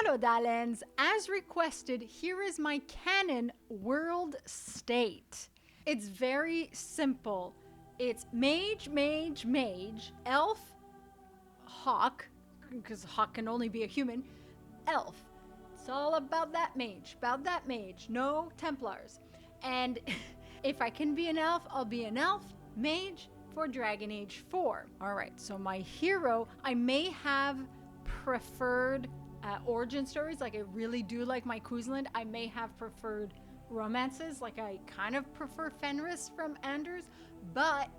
Hello, Dalens. As requested, here is my Canon World State. It's very simple. It's Mage, Mage, Mage, Elf, Hawk, because Hawk can only be a human, Elf. It's all about that mage, no Templars. And if I can be an elf, I'll be an elf, mage, for Dragon Age 4. Alright, so my hero, I may have preferred origin stories, like I really do like my Kuzland. I may have preferred romances, like I kind of prefer Fenris from Anders, but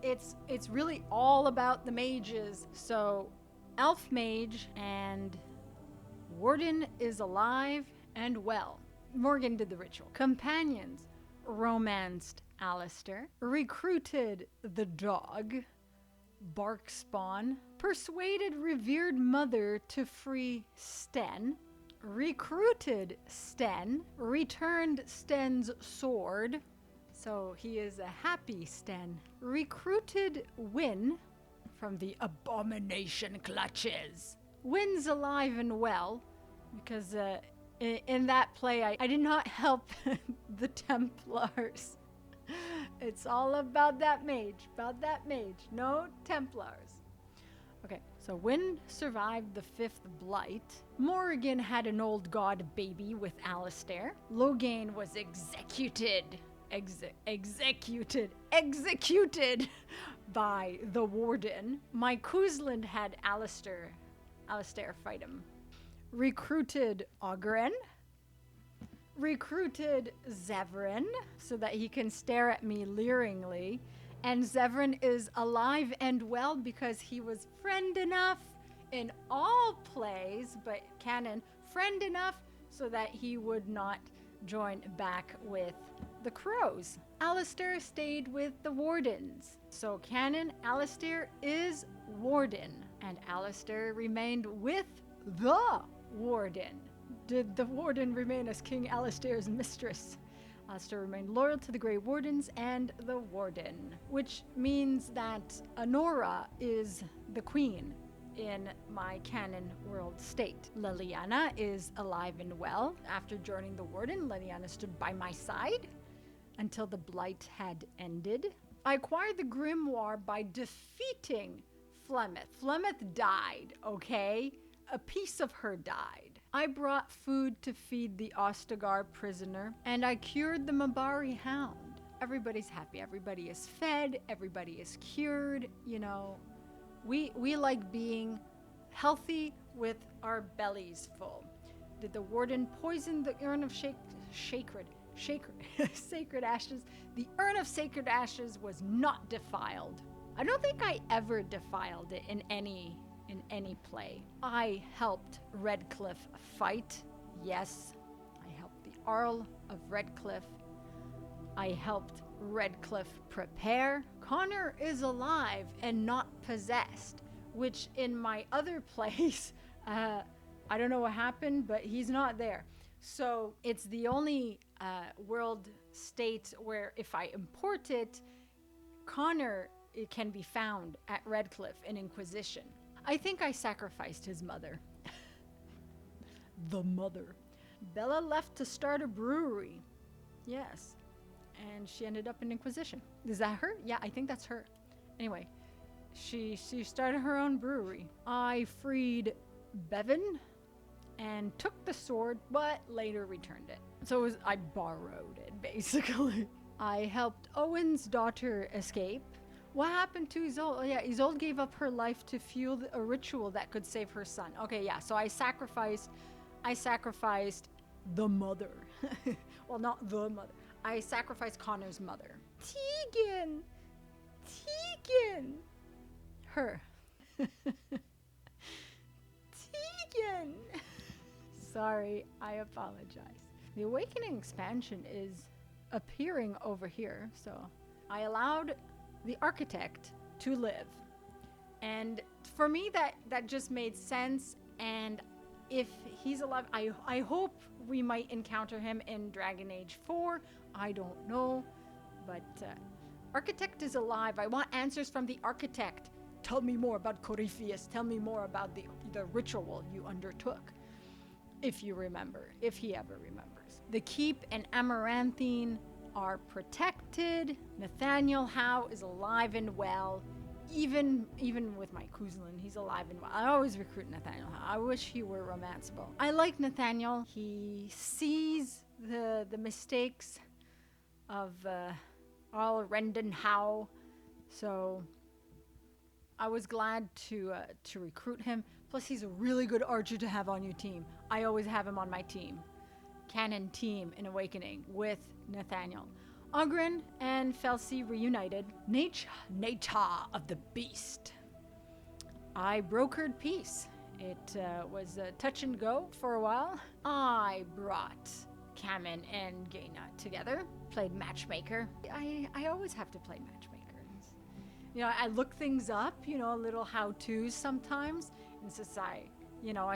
it's really all about the mages. So elf mage, and Warden is alive and well. Morgan did the ritual. Companions: romanced Alistair, recruited the dog, Barkspawn, persuaded revered mother to free Sten, recruited Sten, returned Sten's sword, so he is a happy Sten, recruited Wynn from the abomination clutches. Wynn's alive and well, because in that play I did not help the Templars. It's all about that mage, no Templars. Okay, so Wynn survived the 5th blight. Morrigan had an old god baby with Alistair. Logain was executed by the Warden. My Kuzland had Alistair fight him. Recruited Ogren. Recruited Zevran so that he can stare at me leeringly. And Zevran is alive and well because he was friend enough in all plays, but canon, friend enough so that he would not join back with the crows. Alistair stayed with the Wardens. So canon, Alistair is Warden, and Alistair remained with the Warden. Did the Warden remain as King Alistair's mistress? Alistair remained loyal to the Grey Wardens and the Warden, which means that Honora is the queen in my Canon World State. Liliana is alive and well. After joining the Warden, Liliana stood by my side until the blight had ended. I acquired the grimoire by defeating Flemeth. Flemeth died, okay? A piece of her died. I brought food to feed the Ostagar prisoner, and I cured the Mabari hound. Everybody's happy. Everybody is fed. Everybody is cured. You know, we like being healthy with our bellies full. Did the Warden poison the urn of sacred ashes? The urn of sacred ashes was not defiled. I don't think I ever defiled it in any play. I helped Redcliffe fight. Yes, I helped the Earl of Redcliffe. I helped Redcliffe prepare. Connor is alive and not possessed, which in my other plays, I don't know what happened, but he's not there. So it's the only world state where if I import it, Connor, it can be found at Redcliffe in Inquisition. I think I sacrificed his mother. The mother. Bella left to start a brewery. Yes. And she ended up in Inquisition. Is that her? Yeah, I think that's her. Anyway, she started her own brewery. I freed Bevan and took the sword, but later returned it. So I borrowed it, basically. I helped Owen's daughter escape. What happened to Isolde? Oh yeah, Isolde gave up her life to fuel a ritual that could save her son. Okay, yeah, so I sacrificed the mother. Well, not the mother. I sacrificed Connor's mother. Tegan! Her. Tegan! Sorry, I apologize. The Awakening expansion is appearing over here, so I allowed the architect to live, and for me that just made sense. And if he's alive, I hope we might encounter him in Dragon Age 4. I don't know, but architect is alive. I want answers from the architect. Tell me more about Corypheus. Tell me more about the ritual you undertook. if you remember, if he ever remembers. The keep and Amaranthine are protected. Nathaniel Howe is alive and well. Even with my Kuzlin, he's alive and well. I always recruit Nathaniel Howe. I wish he were romanceable. I like Nathaniel. He sees the mistakes of all Rendon Howe. So I was glad to recruit him. Plus, he's a really good archer to have on your team. I always have him on my team. Canon team in Awakening with Nathaniel. Ogren and Felsi reunited. Nature of the beast. I brokered peace. It was a touch and go for a while. I brought Kamen and Gaina together. Played matchmaker. I always have to play matchmaker. You know, I look things up, you know, little how-tos sometimes. And since I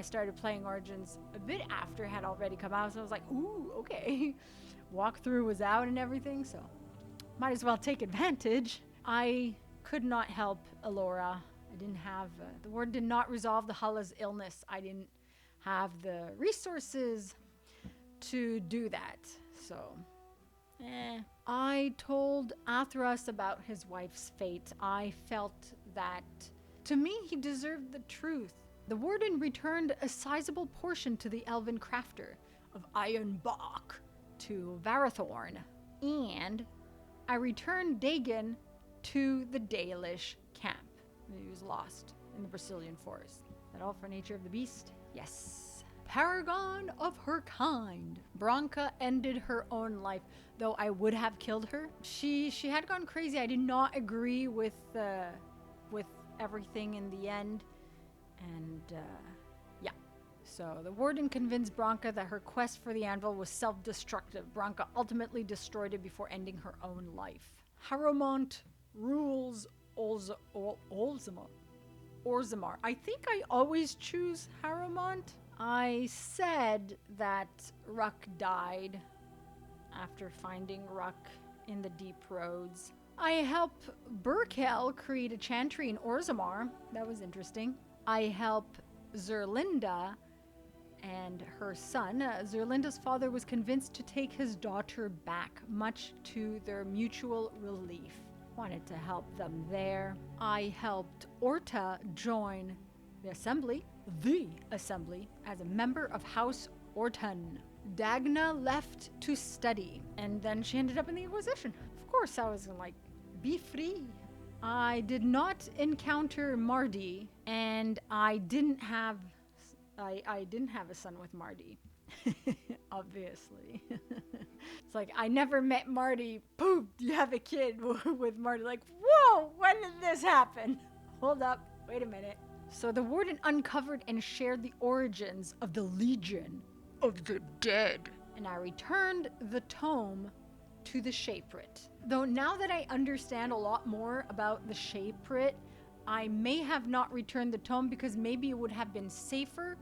started playing Origins a bit after it had already come out, so I was like, ooh, okay. Walkthrough was out and everything, so might as well take advantage. I could not help Elora. I didn't have, the ward did not resolve the Hulla's illness. I didn't have the resources to do that, so I told Athras about his wife's fate. I felt that, to me, he deserved the truth. The warden returned a sizable portion to the elven crafter of Iron Bach to Varathorn, and I returned Dagon to the Dalish camp. He was lost in the Brazilian forest. That all for Nature of the Beast? Yes. Paragon of her kind. Branka ended her own life, though I would have killed her. She had gone crazy. I did not agree with everything in the end, and yeah. So the warden convinced Branka that her quest for the anvil was self-destructive. Branka ultimately destroyed it before ending her own life. Harrowmont rules Orzammar. I think I always choose Harrowmont. I said that Ruck died after finding Ruck in the deep roads. I helped Burkel create a chantry in Orzammar. That was interesting. I helped Zerlinda and her son. Zerlinda's father was convinced to take his daughter back, much to their mutual relief. Wanted to help them there. I helped Orta join the assembly, as a member of House Orton. Dagna left to study, and then she ended up in the Inquisition. Of course, I was like, be free. I did not encounter Mardi, and I didn't have a son with Mardi. Obviously. It's like, I never met Marty. Poop, you have a kid with Marty. Like, whoa, when did this happen? Hold up, wait a minute. So the warden uncovered and shared the origins of the Legion of the Dead. And I returned the tome to the Shaprit. Though now that I understand a lot more about the Shaprit, I may have not returned the tome because maybe it would have been safer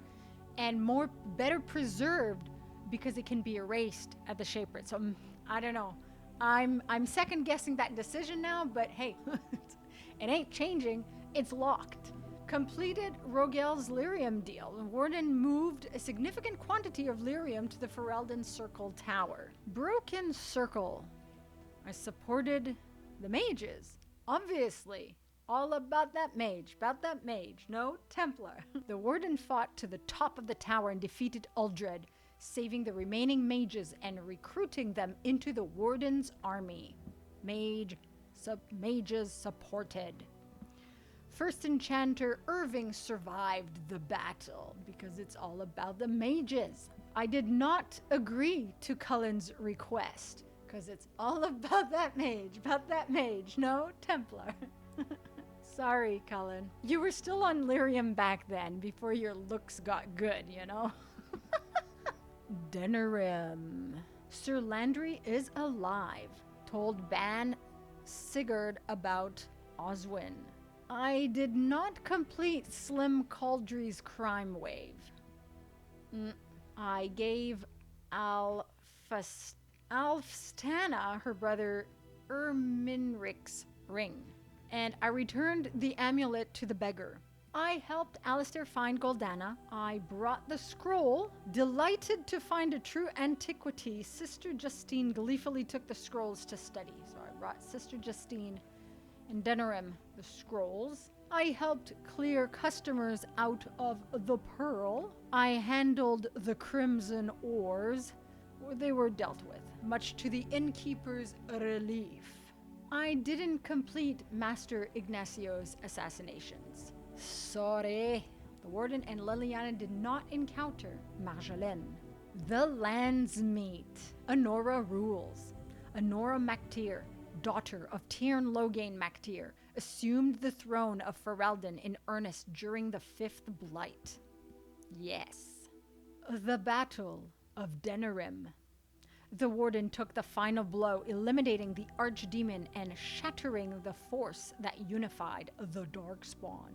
and better preserved because it can be erased at the Shaprit. So I don't know. I'm second guessing that decision now, but hey, it ain't changing. It's locked. Completed Rogel's lyrium deal. The warden moved a significant quantity of lyrium to the Ferelden Circle Tower. Broken Circle. I supported the mages. Obviously. All about that mage. No Templar. The warden fought to the top of the tower and defeated Uldred, saving the remaining mages and recruiting them into the warden's army. Mages supported. First Enchanter Irving survived the battle because it's all about the mages. I did not agree to Cullen's request because it's all about that mage. No Templar. Sorry, Cullen. You were still on lyrium back then before your looks got good, you know? Denerim. Sir Landry is alive. Told Ban Sigurd about Oswin. I did not complete Slim Cauldry's crime wave. I gave Alfstana her brother Erminric's ring. And I returned the amulet to the beggar. I helped Alistair find Goldana. I brought the scroll. Delighted to find a true antiquity, Sister Justine gleefully took the scrolls to study. So I brought Sister Justine and Denerim the scrolls. I helped clear customers out of the Pearl. I handled the Crimson Ores. They were dealt with, much to the innkeeper's relief. I didn't complete Master Ignacio's assassinations. Sorry. The Warden and Liliana did not encounter Marjolaine. The Landsmeet. Honora rules. Honora Mactyr, daughter of Tyrn Logain Mactyr, assumed the throne of Ferelden in earnest during the Fifth Blight. Yes. The Battle of Denerim. The Warden took the final blow, eliminating the Archdemon and shattering the force that unified the Darkspawn.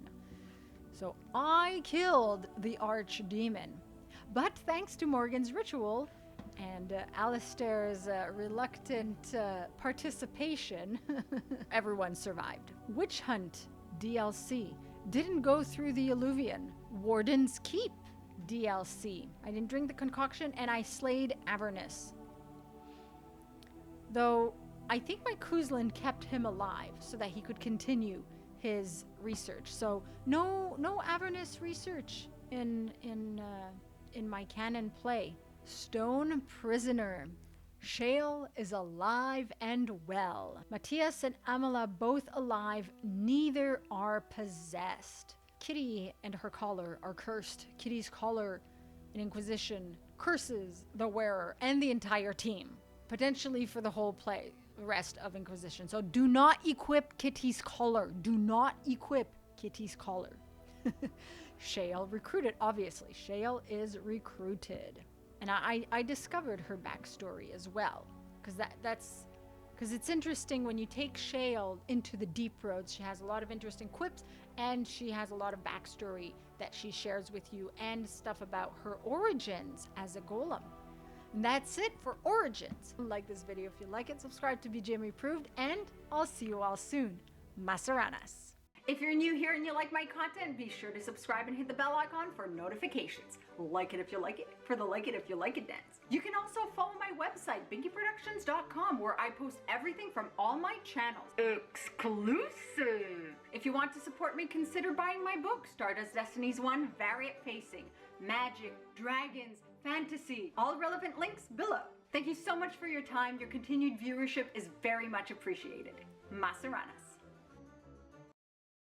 So I killed the Archdemon. But thanks to Morgan's ritual and Alistair's reluctant participation, everyone survived. Witch Hunt DLC. Didn't go through the Alluvion. Warden's Keep DLC. I didn't drink the concoction and I slayed Avernus. Though I think my Kuzlin kept him alive so that he could continue his research. So no Avernus research in my canon play. Stone Prisoner. Shale is alive and well. Matthias and Amala both alive, neither are possessed. Kitty and her collar are cursed. Kitty's collar in Inquisition curses the wearer and the entire team, potentially for the whole rest of Inquisition. So do not equip Kitty's collar. Do not equip Kitty's collar. Shale recruited, obviously. Shale is recruited. And I discovered her backstory as well. Because it's interesting when you take Shale into the Deep Roads. She has a lot of interesting quips, and she has a lot of backstory that she shares with you, and stuff about her origins as a golem. And that's it for Origins. Like this video if you like it, subscribe to be Jamie Approved, and I'll see you all soon. Masaranas. If you're new here and you like my content, be sure to subscribe and hit the bell icon for notifications. Like it if you like it, for the like it if you like it dance. You can also follow my website, binkyproductions.com, where I post everything from all my channels. Exclusive! If you want to support me, consider buying my book, Stardust Destinies 1 Variant Facing. Magic, dragons, fantasy, all relevant links below. Thank you so much for your time. Your continued viewership is very much appreciated. Masaranas.